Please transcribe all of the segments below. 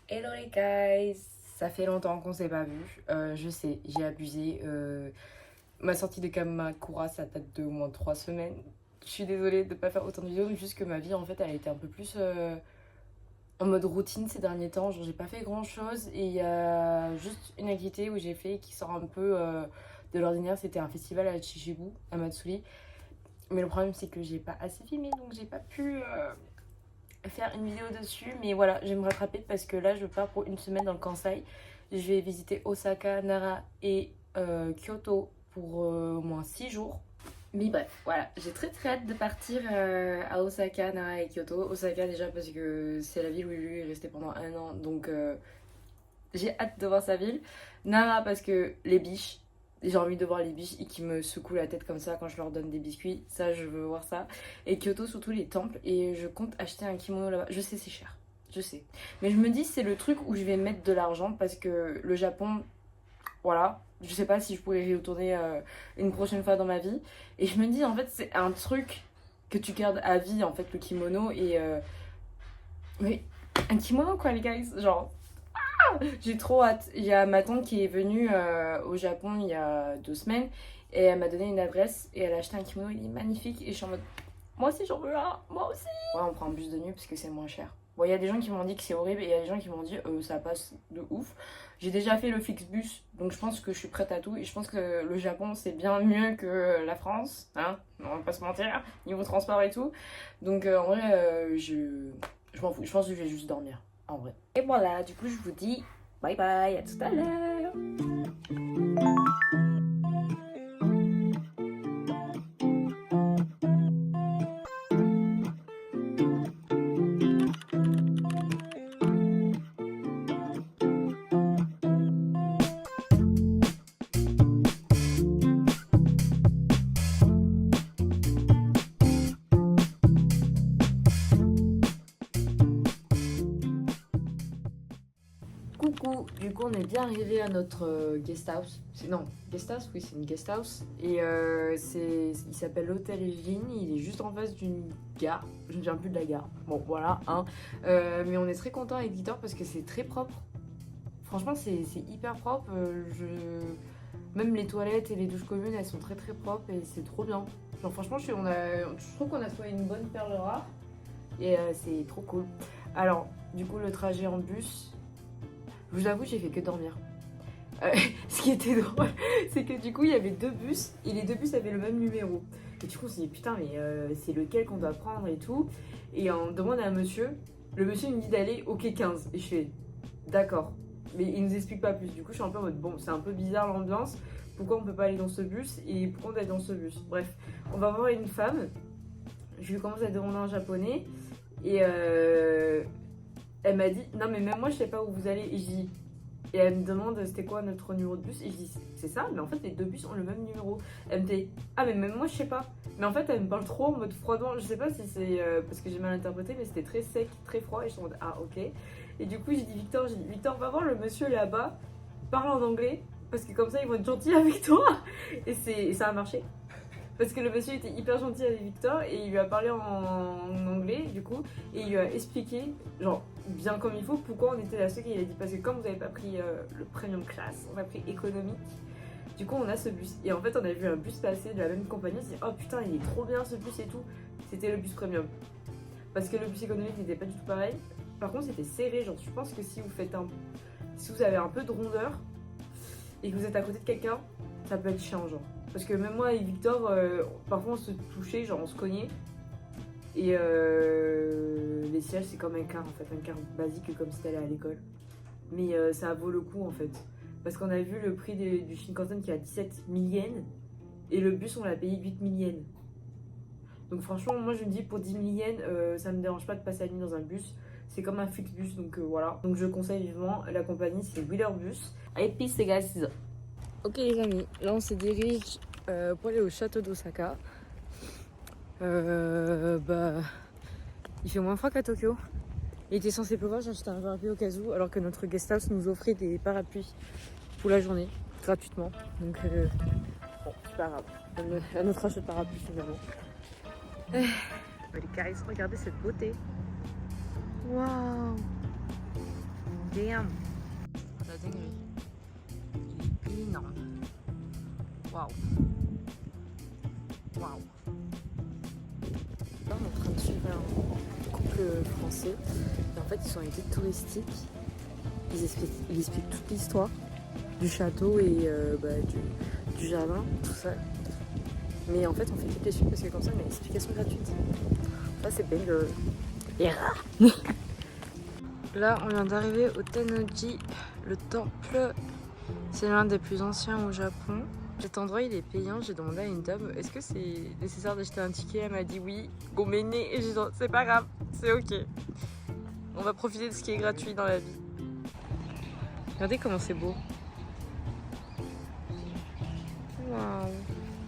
Hello les guys, ça fait longtemps qu'on s'est pas vu. Je sais, j'ai abusé. Ma sortie de Kamakura, ça date de au moins 3 semaines. Je suis désolée de ne pas faire autant de vidéos, juste que ma vie en fait elle a été un peu plus en mode routine ces derniers temps. Genre j'ai pas fait grand chose et il y a juste une activité où j'ai fait qui sort un peu de l'ordinaire. C'était un festival à Chichibu, à Matsuri. Mais le problème c'est que j'ai pas assez filmé donc j'ai pas pu faire une vidéo dessus, mais voilà, je vais me rattraper parce que là je pars pour une semaine dans le Kansai. Je vais visiter Osaka, Nara et Kyoto pour au moins 6 jours. Mais bref, voilà, j'ai très très hâte de partir à Osaka, Nara et Kyoto. Osaka déjà parce que c'est la ville où lui est resté pendant 1 an, donc j'ai hâte de voir sa ville. Nara parce que les biches, j'ai envie de voir les biches et qui me secouent la tête comme ça quand je leur donne des biscuits. Ça, je veux voir ça. Et Kyoto, surtout les temples. Et je compte acheter un kimono là-bas. Je sais, c'est cher. Je sais. Mais je me dis, c'est le truc où je vais mettre de l'argent parce que le Japon, voilà. Je sais pas si je pourrais y retourner une prochaine fois dans ma vie. Et je me dis, en fait, c'est un truc que tu gardes à vie, en fait, le kimono. Et. Oui, un kimono, quoi, les gars. Genre, j'ai trop hâte. Il y a ma tante qui est venue au Japon il y a 2 semaines et elle m'a donné une adresse et elle a acheté un kimono, il est magnifique et je suis en mode moi aussi j'en veux un, moi aussi. Ouais, on prend un bus de nuit parce que c'est moins cher. Bon, il y a des gens qui m'ont dit que c'est horrible et il y a des gens qui m'ont dit ça passe de ouf. J'ai déjà fait le Flixbus donc je pense que je suis prête à tout et je pense que le Japon c'est bien mieux que la France, hein, on va pas se mentir, niveau transport et tout. Donc en vrai, je m'en fous, je pense que je vais juste dormir en vrai. Et voilà, du coup, je vous dis bye bye, à tout à l'heure. Coucou, du coup on est bien arrivé à notre guest house. Non, guest house, oui c'est une guest house. Et il s'appelle l'hôtel Vigne, il est juste en face d'une gare. Je ne me souviens plus de la gare. Bon voilà, hein. Mais on est très content avec Victor parce que c'est très propre. Franchement c'est hyper propre. Même les toilettes et les douches communes elles sont très très propres et c'est trop bien. Genre franchement je trouve qu'on a trouvé une bonne perle rare et c'est trop cool. Alors du coup le trajet en bus, je vous avoue, j'ai fait que dormir. Euh, Ce qui était drôle, c'est que du coup, il y avait 2 bus et les 2 bus avaient le même numéro. Et du coup, on s'est dit putain, mais c'est lequel qu'on doit prendre et tout. Et on demande à un monsieur, le monsieur il me dit d'aller au quai 15. Et je fais d'accord. Mais il nous explique pas plus. Du coup, je suis un peu en mode bon, c'est un peu bizarre l'ambiance. Pourquoi on peut pas aller dans ce bus et pourquoi on doit aller dans ce bus? Bref, on va voir une femme. Je lui commence à demander en japonais. Et elle m'a dit non, mais même moi, je sais pas où vous allez. Et elle me demande c'était quoi notre numéro de bus et je dis c'est ça mais en fait les 2 bus ont le même numéro. Elle me dit ah mais même moi je sais pas. Mais en fait elle me parle trop en mode froidement, je sais pas si c'est parce que j'ai mal interprété mais c'était très sec, très froid et je suis en mode ah ok. Et du coup j'ai dit Victor va voir le monsieur là-bas, parle en anglais parce que comme ça ils vont être gentils avec toi. Et ça a marché. Parce que le monsieur était hyper gentil avec Victor et il lui a parlé en anglais du coup et il lui a expliqué genre bien comme il faut pourquoi on était là. Ce qu'il a dit parce que comme vous n'avez pas pris le premium class, on a pris économique. Du coup on a ce bus et en fait on a vu un bus passer de la même compagnie, on s'est dit oh putain il est trop bien ce bus et tout. C'était le bus premium parce que le bus économique n'était pas du tout pareil. Par contre c'était serré, genre je pense que si vous avez un peu de rondeur et que vous êtes à côté de quelqu'un, ça peut être chiant genre. Parce que même moi et Victor, parfois on se touchait, genre on se cognait. Et les sièges c'est comme un car en fait, un car basique comme si t'allais à l'école. Mais ça vaut le coup en fait. Parce qu'on a vu le prix du Shinkansen qui est à 17 000 yens. Et le bus on l'a payé 8 000 yens. Donc franchement moi je me dis pour 10 000 yens ça me dérange pas de passer la nuit dans un bus. C'est comme un Flixbus donc voilà. Donc je conseille vivement la compagnie, c'est Wheeler Bus. Allez peace les gars, c'est ça. Ok les amis, là on se dirige pour aller au château d'Osaka. Il fait moins froid qu'à Tokyo. Il était censé pleuvoir, j'ai acheté un parapluie au cas où, alors que notre guest house nous offrait des parapluies pour la journée, gratuitement. Donc bon, c'est pas grave. Un autre achat de parapluie finalement. Les guys, regardez cette beauté. Waouh! Damn. La dinguerie. Il est énorme. Waouh. Waouh. Là, on est en train de suivre un couple français. Et en fait, ils sont en guide touristique. Ils expliquent toute l'histoire du château et du jardin, tout ça. Mais en fait, on fait que les suivre parce que comme ça, on a une explication gratuite. Ça, c'est banger. Là, on vient d'arriver au Tennoji, le temple. C'est l'un des plus anciens au Japon. Cet endroit, il est payant. J'ai demandé à une dame, est-ce que c'est nécessaire d'acheter un ticket? Elle m'a dit oui. Goméné. Et j'ai dit, c'est pas grave, c'est ok. On va profiter de ce qui est gratuit dans la vie. Regardez comment c'est beau. Waouh.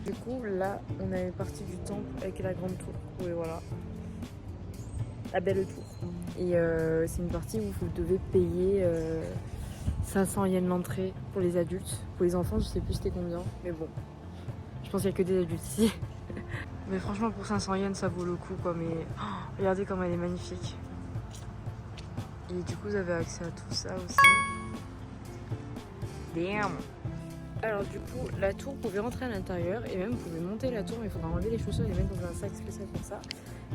Du coup, là, on est parti du temple avec la grande tour. Et voilà. La belle tour. Et c'est une partie où vous devez payer 500 yens l'entrée pour les adultes. Pour les enfants, je sais plus c'était combien. Mais bon, je pense qu'il n'y a que des adultes ici. Mais franchement, pour 500 yens, ça vaut le coup, quoi. Mais oh, regardez comme elle est magnifique. Et du coup, vous avez accès à tout ça aussi. Damn. Alors du coup, la tour, vous pouvez rentrer à l'intérieur et même vous pouvez monter la tour, mais il faudra enlever les chaussures et les mettre dans un sac spécial pour ça.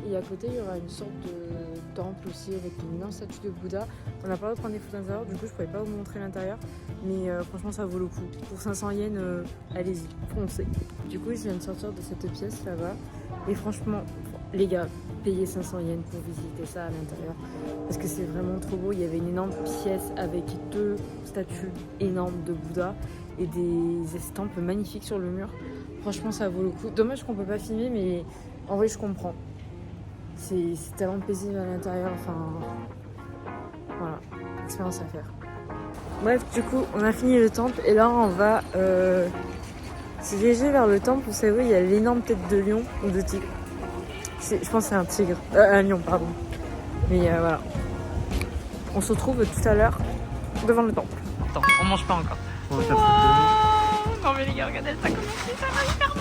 Et à côté, il y aura une sorte de temple aussi avec une immense statue de Bouddha. On n'a pas le droit de prendre des photos à l'intérieur, du coup je pourrais pas vous montrer l'intérieur. Mais franchement, ça vaut le coup. Pour 500 yens, allez-y, foncez. Du coup, je viens de sortir de cette pièce là-bas. Et franchement, les gars, payez 500 yens pour visiter ça à l'intérieur. Parce que c'est vraiment trop beau. Il y avait une énorme pièce avec 2 statues énormes de Bouddha et des estampes magnifiques sur le mur. Franchement, ça vaut le coup. Dommage qu'on peut pas filmer, mais en vrai, je comprends. C'est tellement paisible à l'intérieur. Enfin, voilà, expérience à faire. Bref, du coup, on a fini le temple et là, on va se diriger vers le temple. Vous savez, il y a l'énorme tête de lion ou de tigre. Je pense que c'est un tigre, un lion, pardon. Mais voilà. On se retrouve tout à l'heure devant le temple. Attends, on mange pas encore. Wow, non mais les gars, regardez, ça commence, ça va hyper beau.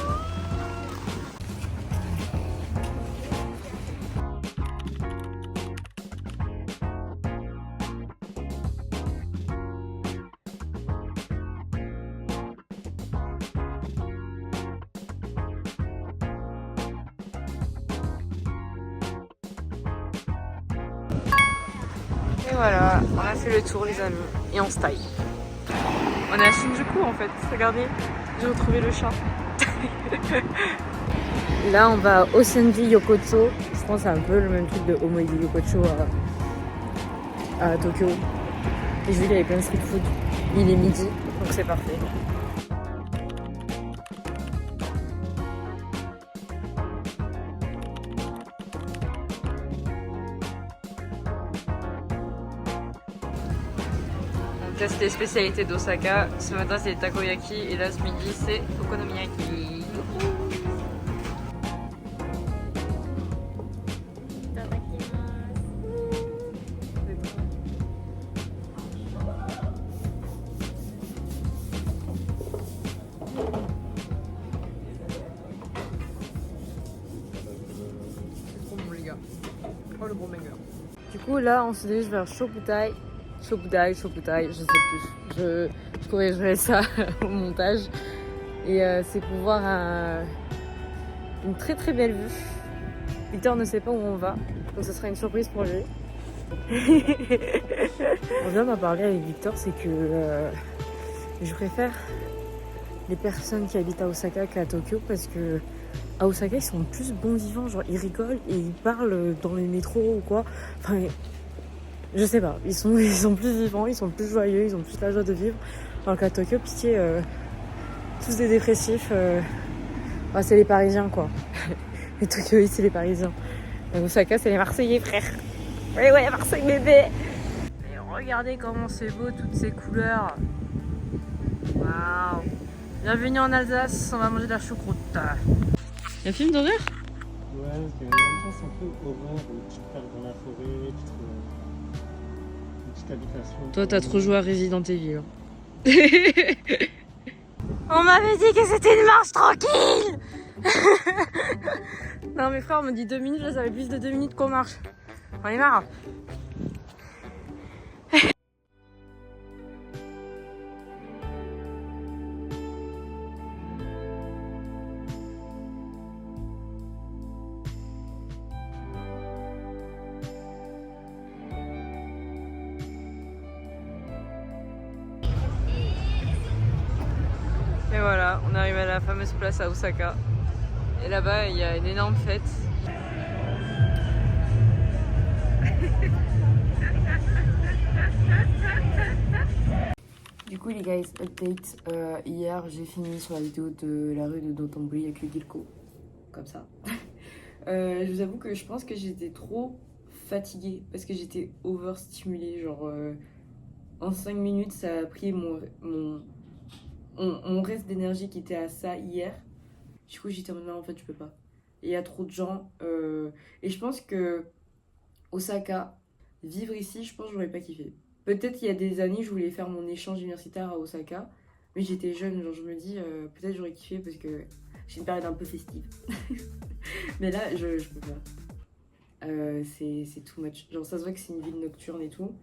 Et voilà, on a fait le tour les amis, et on se taille. On est à Shinjuku en fait, regardez, j'ai retrouvé le chat. Là on va à Osenji Yokocho, je pense que c'est un peu le même truc de Omoidi Yokocho à Tokyo. Et je vu qu'il y avait plein de street food, il est midi, donc c'est parfait. Là c'était les spécialités d'Osaka, ce matin c'est les takoyaki et là ce midi c'est okonomiyaki. C'est trop bon les gars, oh le bon banger. Du coup là on se dirige vers Shobutai, je sais plus. Je corrigerai ça au montage. Et c'est pour voir une très très belle vue. Victor ne sait pas où on va, donc ce sera une surprise pour lui. On vient d'en parler avec Victor, c'est que je préfère les personnes qui habitent à Osaka qu'à Tokyo parce que à Osaka ils sont plus bons vivants, genre ils rigolent et ils parlent dans les métros ou quoi. Enfin, je sais pas, ils sont plus vivants, ils sont plus joyeux, ils ont plus la joie de vivre. Alors qu'à Tokyo, pitié, tous des dépressifs, bah, c'est les Parisiens quoi. Les Tokyoïs, c'est les Parisiens. Et Osaka, c'est les Marseillais, frère. Ouais, Marseille bébé. Et regardez comment c'est beau, toutes ces couleurs. Waouh. Bienvenue en Alsace, on va manger de la choucroute. Il y a un film d'horreur? Ouais, parce qu'il y a une ambiance un peu horreur où tu te perds dans la forêt, une petite habitation. Toi, t'as trop joué à Resident Evil. On m'avait dit que c'était une marche tranquille. Non, mes frères, on me dit 2 minutes, là, ça fait plus de 2 minutes qu'on marche. On est marre. voilà, on est arrivé à la fameuse place à Osaka. Et là-bas, il y a une énorme fête. Du coup les guys, update, hier j'ai fini sur la vidéo de la rue de Dotonbori avec le Gilko, comme ça. Je vous avoue que je pense que j'étais trop fatiguée parce que j'étais overstimulée, genre en 5 minutes ça a pris mon reste d'énergie qui était à ça hier. Du coup j'étais en mode non en fait je peux pas. Et il y a trop de gens et je pense que Osaka, vivre ici je pense que j'aurais pas kiffé. Peut-être il y a des années, je voulais faire mon échange universitaire à Osaka, mais j'étais jeune, genre je me dis peut-être j'aurais kiffé parce que j'ai une période un peu festive. Mais là, je peux pas. C'est too much. Genre ça se voit que c'est une ville nocturne et tout.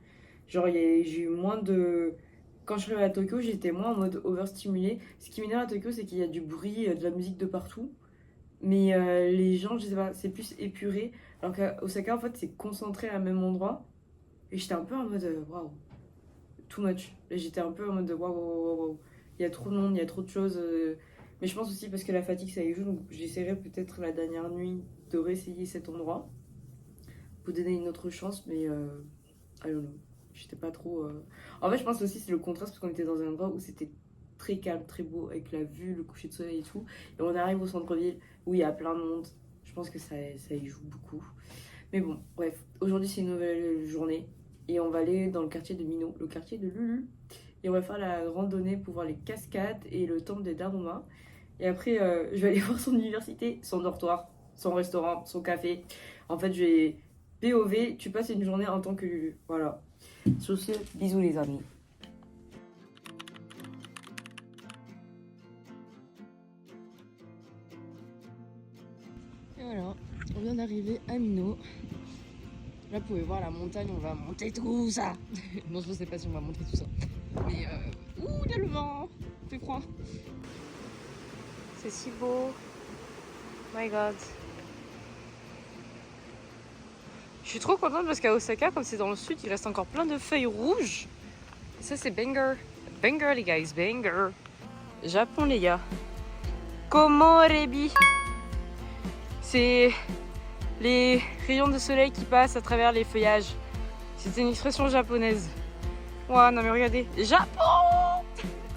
Genre j'ai eu moins de... Quand je suis arrivée à Tokyo, j'étais moins en mode overstimulée. Ce qui m'énerve à Tokyo, c'est qu'il y a du bruit, de la musique de partout. Mais les gens, je sais pas, c'est plus épuré. Alors qu'à Osaka, en fait, c'est concentré à un même endroit. Et j'étais un peu en mode waouh, too much. Et j'étais un peu en mode waouh, waouh, waouh. Il y a trop de monde, il y a trop de choses. Mais je pense aussi parce que la fatigue ça y joue. Donc j'essaierai peut-être la dernière nuit de réessayer cet endroit pour donner une autre chance. Mais I don't know. J'étais pas trop. En fait, je pense aussi c'est le contraste parce qu'on était dans un endroit où c'était très calme, très beau, avec la vue, le coucher de soleil et tout. Et on arrive au centre-ville où il y a plein de monde. Je pense que ça y joue beaucoup. Mais bon, bref. Aujourd'hui, c'est une nouvelle journée. Et on va aller dans le quartier de Mino, le quartier de Lulu. Et on va faire la randonnée pour voir les cascades et le temple des Daruma. Et après, je vais aller voir son université, son dortoir, son restaurant, son café. En fait, je vais POV, tu passes une journée en tant que Lulu. Voilà. Sur ce, bisous les amis. Et voilà, on vient d'arriver à Mino. Là, vous pouvez voir la montagne, on va monter tout ça. Non, je ne sais pas si on va monter tout ça. Mais, ouh, il y a le vent, il fait froid. C'est si beau. My God. Je suis trop contente parce qu'à Osaka, comme c'est dans le sud, il reste encore plein de feuilles rouges. Et ça, c'est banger. Banger, les guys, banger. Japon, les gars. Komorebi. C'est les rayons de soleil qui passent à travers les feuillages. C'était une expression japonaise. Ouah, non mais regardez, Japon!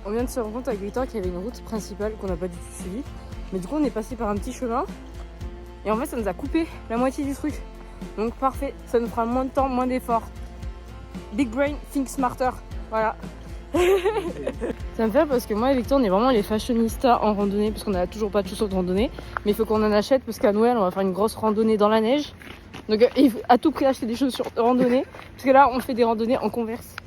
On vient de se rendre compte avec Victor qu'il y avait une route principale qu'on n'a pas du tout suivie. Mais du coup, on est passé par un petit chemin. Et en fait, ça nous a coupé la moitié du truc. Donc parfait, ça nous fera moins de temps, moins d'efforts. Big brain, think smarter. Voilà. Ça me fait parce que moi et Victor on est vraiment les fashionistas en randonnée parce qu'on n'a toujours pas de chaussures de randonnée, mais il faut qu'on en achète parce qu'à Noël on va faire une grosse randonnée dans la neige, donc il faut à tout prix acheter des chaussures de randonnée parce que là on fait des randonnées en Converse.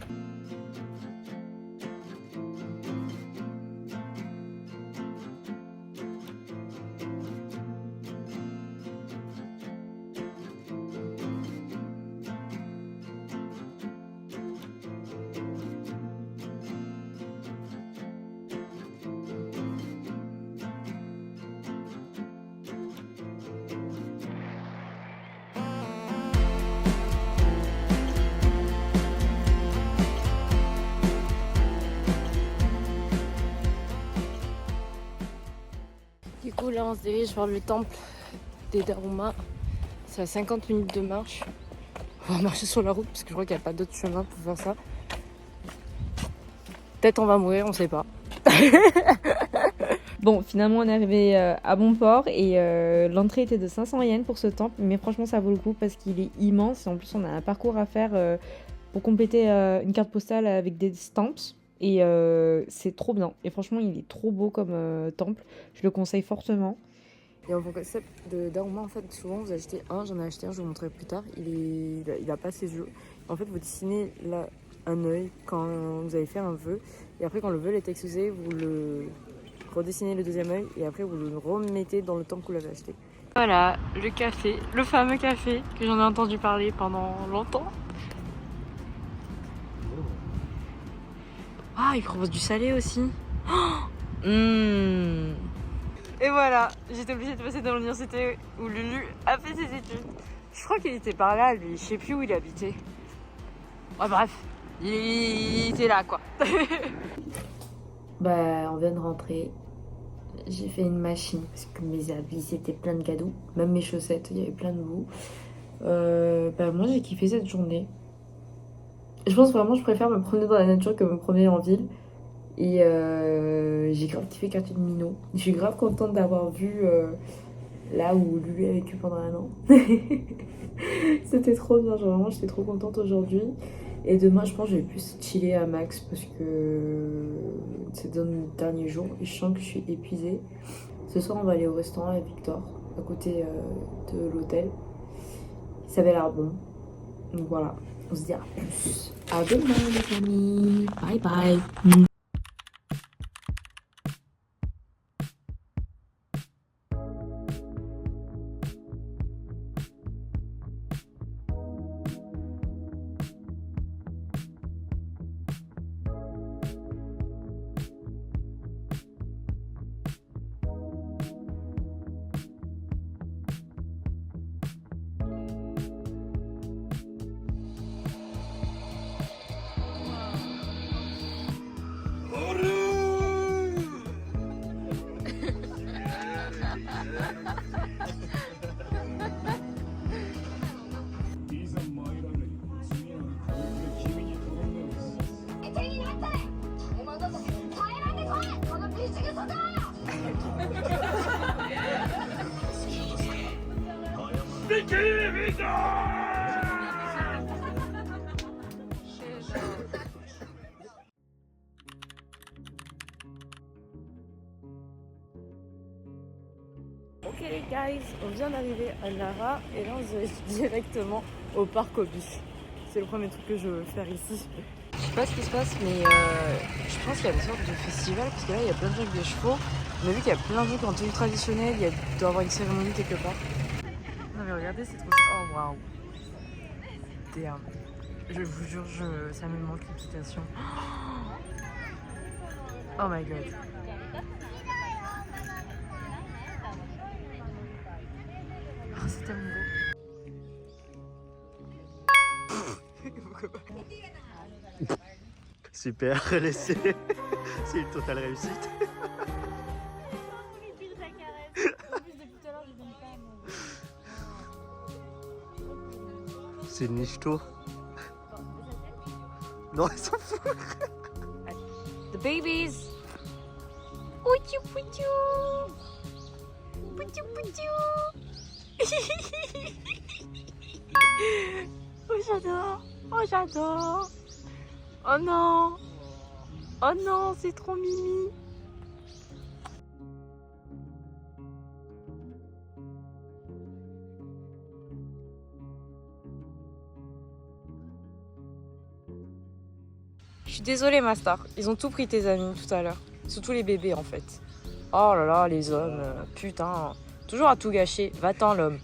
Du coup là on se dirige vers le temple des Daruma. C'est à 50 minutes de marche. On va marcher sur la route parce que je crois qu'il n'y a pas d'autre chemin pour faire ça. Peut-être on va mourir, on sait pas. Bon, finalement on est arrivé à bon port et l'entrée était de 500 yens pour ce temple, mais franchement ça vaut le coup parce qu'il est immense et en plus on a un parcours à faire pour compléter une carte postale avec des stamps et c'est trop bien. Et franchement il est trop beau comme temple, je le conseille fortement. Et en concept de Daruma, en fait, souvent vous achetez un, j'en ai acheté un, je vous montrerai plus tard, il a pas ses yeux. En fait, vous dessinez là un œil quand vous allez faire un vœu, et après quand le vœu est exaucé, vous le redessinez le deuxième œil, et après vous le remettez dans le temps que vous l'avez acheté. Voilà, le café, le fameux café que j'en ai entendu parler pendant longtemps. Ah, il propose du salé aussi. Oh Et voilà, j'étais obligée de passer dans l'université où Lulu a fait ses études. Je crois qu'il était par là, lui. Je sais plus où il habitait. Ouais, bref, il était là, quoi. Bah, on vient de rentrer. j'ai fait une machine parce que mes habits c'était plein de cadeaux, même mes chaussettes, il y avait plein de boue. Bah moi j'ai kiffé cette journée. Je pense vraiment que je préfère me promener dans la nature que me promener en ville. Et j'ai grave kiffé Quartier de Minot. Je suis grave contente d'avoir vu là où Lulu a vécu pendant un an. C'était trop bien, genre vraiment j'étais trop contente aujourd'hui. Et demain je pense que je vais plus chiller à max parce que c'est dans le dernier jour et je sens que je suis épuisée. Ce soir on va aller au restaurant avec Victor, à côté de l'hôtel. Ça avait l'air bon. Donc voilà, on se dit à plus. À demain les amis. Bye bye. Ok les guys, on vient d'arriver à Lara et là on se dirige directement au parc au bus. C'est le premier truc que je veux faire ici. Je sais pas ce qui se passe mais je pense qu'il y a une sorte de festival parce que là il y a plein de gens avec des chevaux. On a vu qu'il y a plein de gens qui ont une tenue traditionnelle, il doit y avoir une cérémonie quelque part. Non mais regardez c'est trop... Oh waouh. Damn. Je vous jure, ça me manque l'équitation. Oh my god. Oh, c'est tellement beau. Super, c'est une totale réussite. C'est une niche-tour. Non, ils s'en foutent. The babies. Pouchou pouchou. Pouchou pouchou. Oh j'adore. Oh j'adore. Oh non. Oh non, c'est trop mimi. Je suis désolée Mastar, ils ont tout pris tes amis tout à l'heure. Surtout les bébés en fait. Oh là là, les hommes, putain. Toujours à tout gâcher, va-t'en l'homme.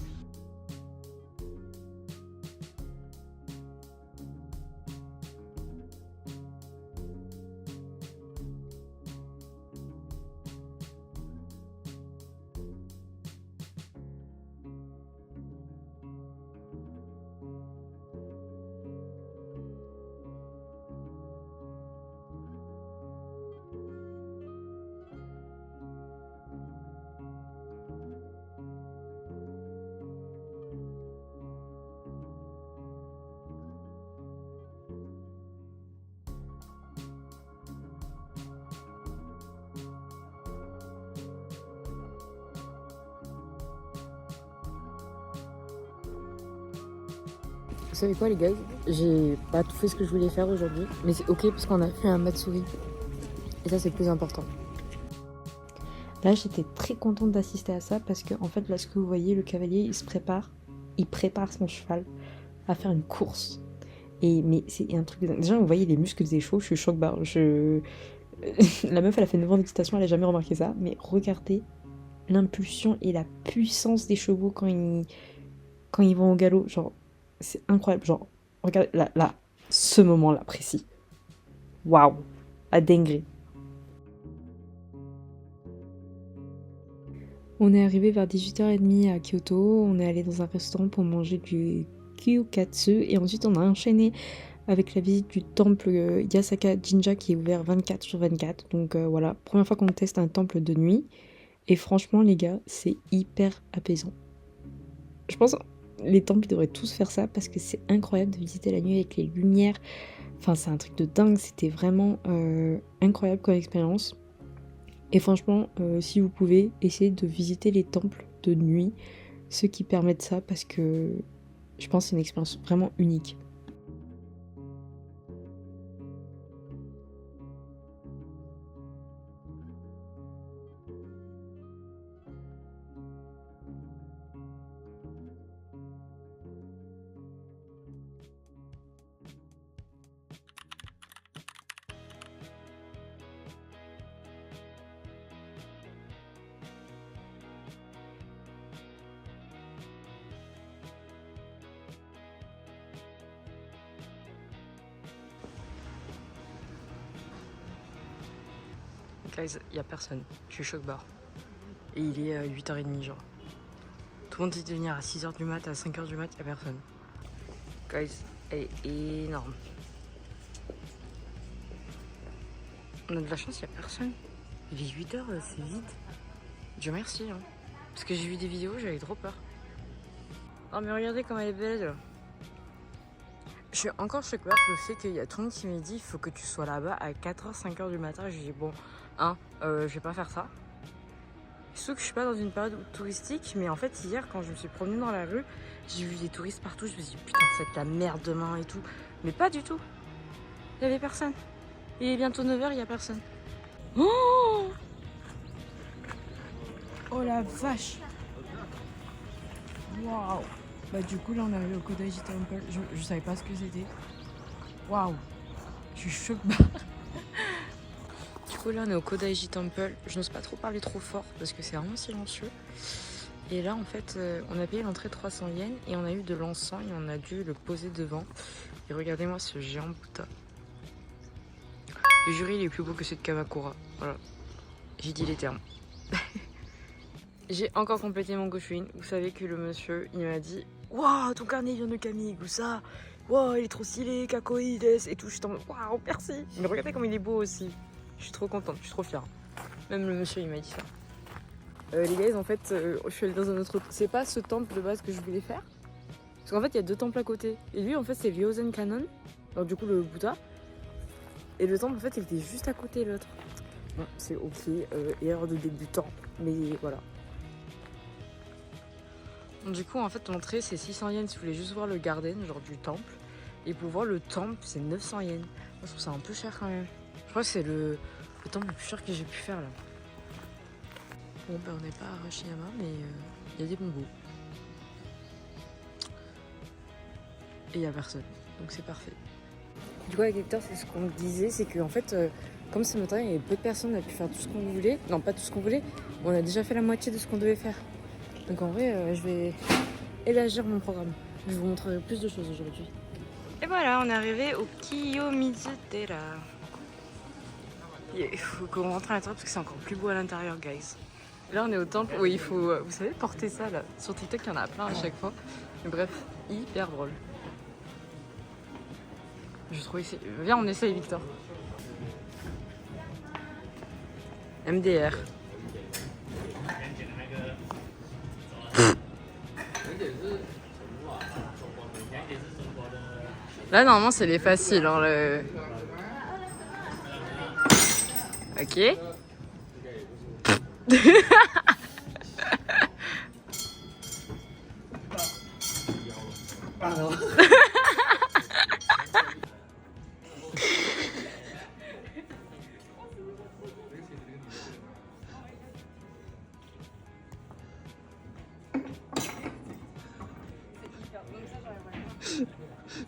Vous savez quoi les gars, j'ai pas tout fait ce que je voulais faire aujourd'hui, mais c'est ok parce qu'on a fait un Matsuri. Et ça c'est le plus important. Là j'étais très contente d'assister à ça parce que en fait là ce que vous voyez, le cavalier il prépare son cheval à faire une course. Et mais c'est un truc... Déjà vous voyez les muscles des chevaux, je suis choc barre. La meuf elle a fait 9 ans d'équitation, elle a jamais remarqué ça, mais regardez l'impulsion et la puissance des chevaux quand ils vont au galop, genre c'est incroyable, genre regardez là, ce moment là précis, waouh, la dinguerie. On est arrivé vers 18h30 à Kyoto, on est allé dans un restaurant pour manger du gyukatsu et ensuite on a enchaîné avec la visite du temple Yasaka Jinja qui est ouvert 24/24, donc voilà, première fois qu'on teste un temple de nuit. Et franchement les gars, c'est hyper apaisant. Je pense les temples ils devraient tous faire ça parce que c'est incroyable de visiter la nuit avec les lumières. Enfin c'est un truc de dingue, c'était vraiment incroyable comme expérience. Et franchement, si vous pouvez, essayez de visiter les temples de nuit, ceux qui permettent ça, parce que je pense que c'est une expérience vraiment unique. Guys, il y a personne. Je suis choc bar. Et il est 8h30 genre. Tout le monde dit de venir à 6h du mat, à 5h du mat, il n'y a personne. Guys, elle est énorme. On a de la chance, il n'y a personne. Il est 8h, c'est vide. Dieu merci. Hein. Parce que j'ai vu des vidéos, j'avais trop peur. Oh mais regardez comme elle est belle. Je suis encore choquée par le fait qu'il y a tout le monde qui m'a dit il faut que tu sois là-bas à 4h, 5h du matin. J'ai dit bon, je vais pas faire ça. Sauf que je suis pas dans une période touristique, mais en fait hier quand je me suis promenée dans la rue, j'ai vu des touristes partout, je me suis dit putain c'est de la merde demain et tout. Mais pas du tout. Il y avait personne. Il est bientôt 9h, il y a personne. Oh, oh la vache. Waouh. Bah du coup là on est arrivé au Kodaiji Temple, je savais pas ce que c'était. Waouh. Je suis choquée. Du coup là on est au Kodaiji Temple, je n'ose pas trop parler trop fort parce que c'est vraiment silencieux. Et là en fait on a payé l'entrée 300 yens et on a eu de l'encens et on a dû le poser devant. Et regardez-moi ce géant Bouddha. Le jury il est plus beau que celui de Kamakura, voilà. J'ai dit les termes. J'ai encore complété mon Goshuin. Vous savez que le monsieur il m'a dit waouh ton carnet vient de Camille ou ça. Waouh il est trop stylé, Kakoides et tout. Je suis en mode waouh merci. Mais regardez comme il est beau aussi. Je suis trop contente, je suis trop fière. Même le monsieur il m'a dit ça. Les gars en fait je suis allée dans un autre. C'est pas ce temple de base que je voulais faire. Parce qu'en fait il y a deux temples à côté. Et lui en fait c'est Ryozen Kannon. Alors du coup le Bouddha. Et le temple en fait il était juste à côté l'autre. Bon c'est ok, erreur de débutant. Mais voilà. Du coup en fait l'entrée c'est 600 yens si vous voulez juste voir le garden, genre du temple. Et pour voir le temple c'est 900 yens. Moi je trouve ça un peu cher quand même. Je crois que c'est le temple le plus cher que j'ai pu faire là. Bon ben on n'est pas à Arashiyama mais il y a des bons goûts. Et il n'y a personne, donc c'est parfait. Du coup avec Hector c'est ce qu'on me disait, c'est qu'en fait comme ce matin il y avait peu de personnes, on a pu faire tout ce qu'on voulait. Non pas tout ce qu'on voulait, mais on a déjà fait la moitié de ce qu'on devait faire. Donc en vrai je vais élargir mon programme. Je vous montrerai plus de choses aujourd'hui. Et voilà, on est arrivé au Kiyomizu-dera. Il faut qu'on rentre à l'intérieur parce que c'est encore plus beau à l'intérieur, guys. Là, on est au temple où il faut, vous savez, porter ça là. Sur TikTok, il y en a plein à chaque fois. Mais bref, hyper drôle. Je trouve ici. Viens, on essaye, Victor. MDR. Là, normalement, c'est les faciles. Hein, le... Ok.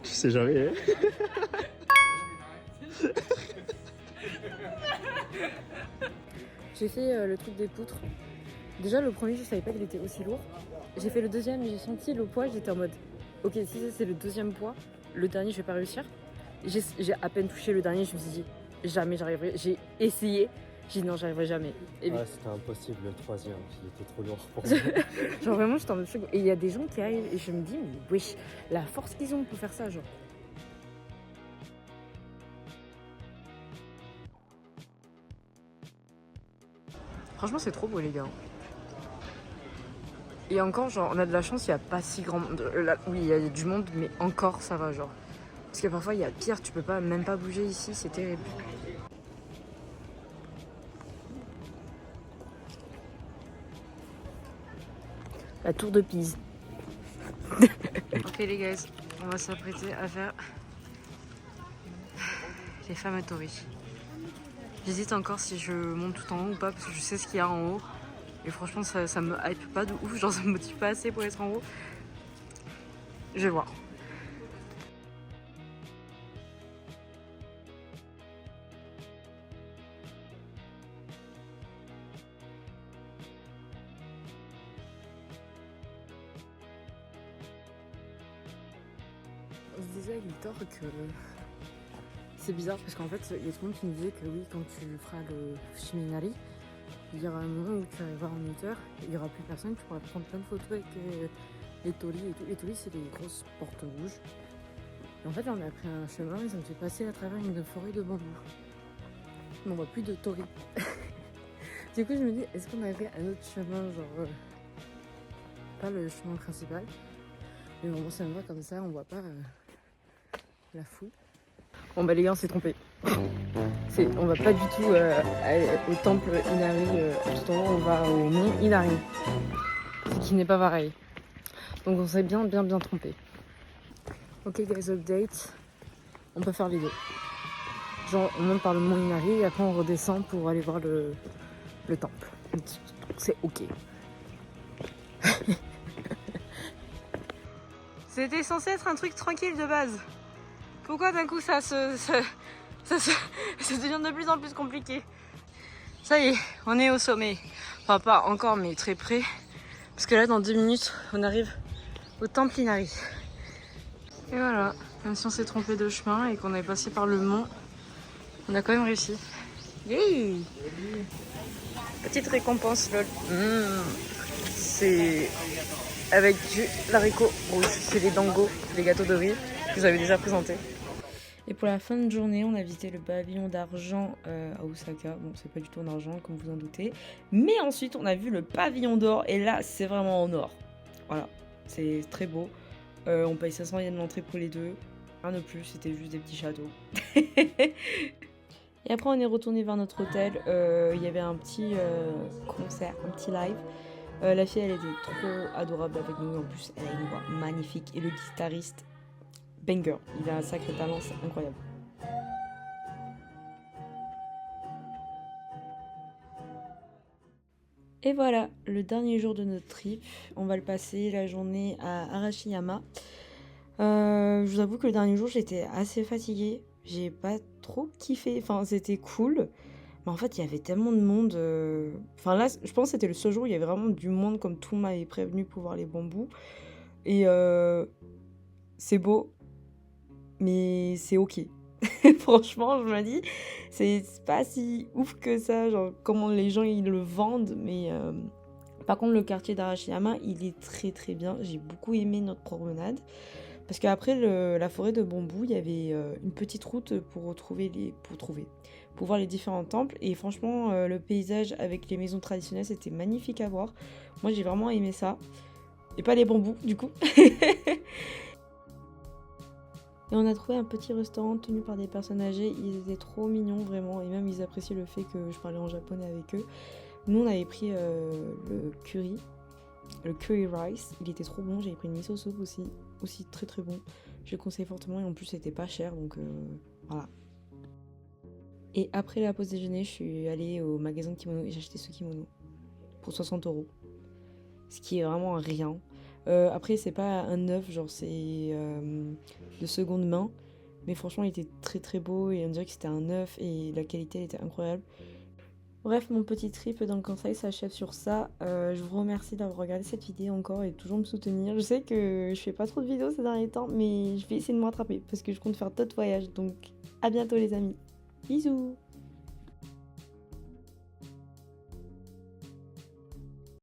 Tu sais jamais, hein. J'ai fait le truc des poutres. Déjà, le premier, je savais pas qu'il était aussi lourd. J'ai fait le deuxième, j'ai senti le poids, j'étais en mode ok, si ça c'est le deuxième poids, le dernier je vais pas réussir. J'ai à peine touché le dernier, je me suis dit jamais j'arriverai. J'ai essayé, j'ai dit non, j'arriverai jamais. Et Ouais, c'était impossible le troisième, il était trop lourd pour moi. genre vraiment, j'étais en mode choc. Et il y a des gens qui arrivent et je me dis mais wesh, la force qu'ils ont pour faire ça, genre. Franchement, c'est trop beau, les gars. Et encore, genre, on a de la chance, il n'y a pas si grand monde. Là, oui, il y a du monde, mais encore, ça va, genre. Parce que parfois, il y a pire, tu peux pas même pas bouger ici, c'est terrible. La tour de Pise. Ok les gars, on va s'apprêter à faire les fameux tories. J'hésite encore si je monte tout en haut ou pas parce que je sais ce qu'il y a en haut. Et franchement ça me hype pas de ouf, genre ça me motive pas assez pour être en haut. Je vais voir. On se disait avec Victor que c'est bizarre parce qu'en fait il y a tout le monde qui me disait que oui, quand tu feras le Shiminari, il y aura un moment où tu arriveras en hauteur, il n'y aura plus personne, tu pourras prendre plein de photos avec les torii et tout. Les torii c'est des grosses portes rouges. Et en fait là on a pris un chemin et ça me fait passer à travers une forêt de bambou. Mais on voit plus de torii. Du coup je me dis, est-ce qu'on a pris un autre chemin, genre pas le chemin principal, mais bon ça me va comme ça, on voit pas la foule. Bon bah les gars on s'est trompé. On va pas du tout au temple Inari tout en haut, on va au mont Inari. Ce qui n'est pas pareil. Donc on s'est bien trompé. Ok guys, update. On peut faire les deux. Genre on monte par le mont Inari et après on redescend pour aller voir le temple. C'est ok. C'était censé être un truc tranquille de base. Pourquoi d'un coup ça devient de plus en plus compliqué? Ça y est, on est au sommet. Enfin pas encore mais très près. Parce que là dans 2 minutes on arrive au temple Inari. Et voilà, même si on s'est trompé de chemin et qu'on est passé par le mont, on a quand même réussi. Yeah. Petite récompense lol. C'est avec du haricot rouge. C'est les dango, les gâteaux de riz que j'avais déjà présentés. Et pour la fin de journée, on a visité le pavillon d'argent à Osaka. Bon, c'est pas du tout en argent, comme vous en doutez. Mais ensuite, on a vu le pavillon d'or. Et là, c'est vraiment en or. Voilà, c'est très beau. On paye 500 yens l'entrée pour les deux. Rien de plus, c'était juste des petits châteaux. Et après, on est retourné vers notre hôtel. Il y avait un petit concert, un petit live. La fille, elle était trop adorable avec nous. En plus, elle a une voix magnifique. Et le guitariste, banger. Il a un sacré talent, c'est incroyable. Et voilà, le dernier jour de notre trip. On va le passer la journée à Arashiyama. Je vous avoue que le dernier jour, j'étais assez fatiguée. J'ai pas trop kiffé. Enfin, c'était cool. Mais en fait, il y avait tellement de monde. Enfin là, je pense que c'était le seul jour où il y avait vraiment du monde, comme tout m'avait prévenu pour voir les bambous. Et c'est beau, mais c'est ok. Franchement, je me dis, c'est pas si ouf que ça, genre comment les gens ils le vendent. Mais par contre, le quartier d'Arashiyama, il est très très bien. J'ai beaucoup aimé notre promenade. Parce qu'après la forêt de bambou, il y avait une petite route pour voir les différents temples. Et franchement, le paysage avec les maisons traditionnelles, c'était magnifique à voir. Moi, j'ai vraiment aimé ça. Et pas les bambous, du coup. Et on a trouvé un petit restaurant tenu par des personnes âgées. Ils étaient trop mignons, vraiment. Et même, ils appréciaient le fait que je parlais en japonais avec eux. Nous, on avait pris le curry rice. Il était trop bon. J'avais pris une miso soup aussi très très bon. Je le conseille fortement. Et en plus, c'était pas cher. Donc, voilà. Et après la pause déjeuner, je suis allée au magasin de kimono et j'ai acheté ce kimono pour 60 €. Ce qui est vraiment rien. Après, c'est pas un neuf, genre c'est de seconde main. Mais franchement, il était très très beau et on dirait que c'était un neuf et la qualité elle était incroyable. Bref, mon petit trip dans le Kansai s'achève sur ça. Je vous remercie d'avoir regardé cette vidéo encore et de toujours me soutenir. Je sais que je fais pas trop de vidéos ces derniers temps, mais je vais essayer de me rattraper parce que je compte faire d'autres voyages. Donc à bientôt les amis. Bisous!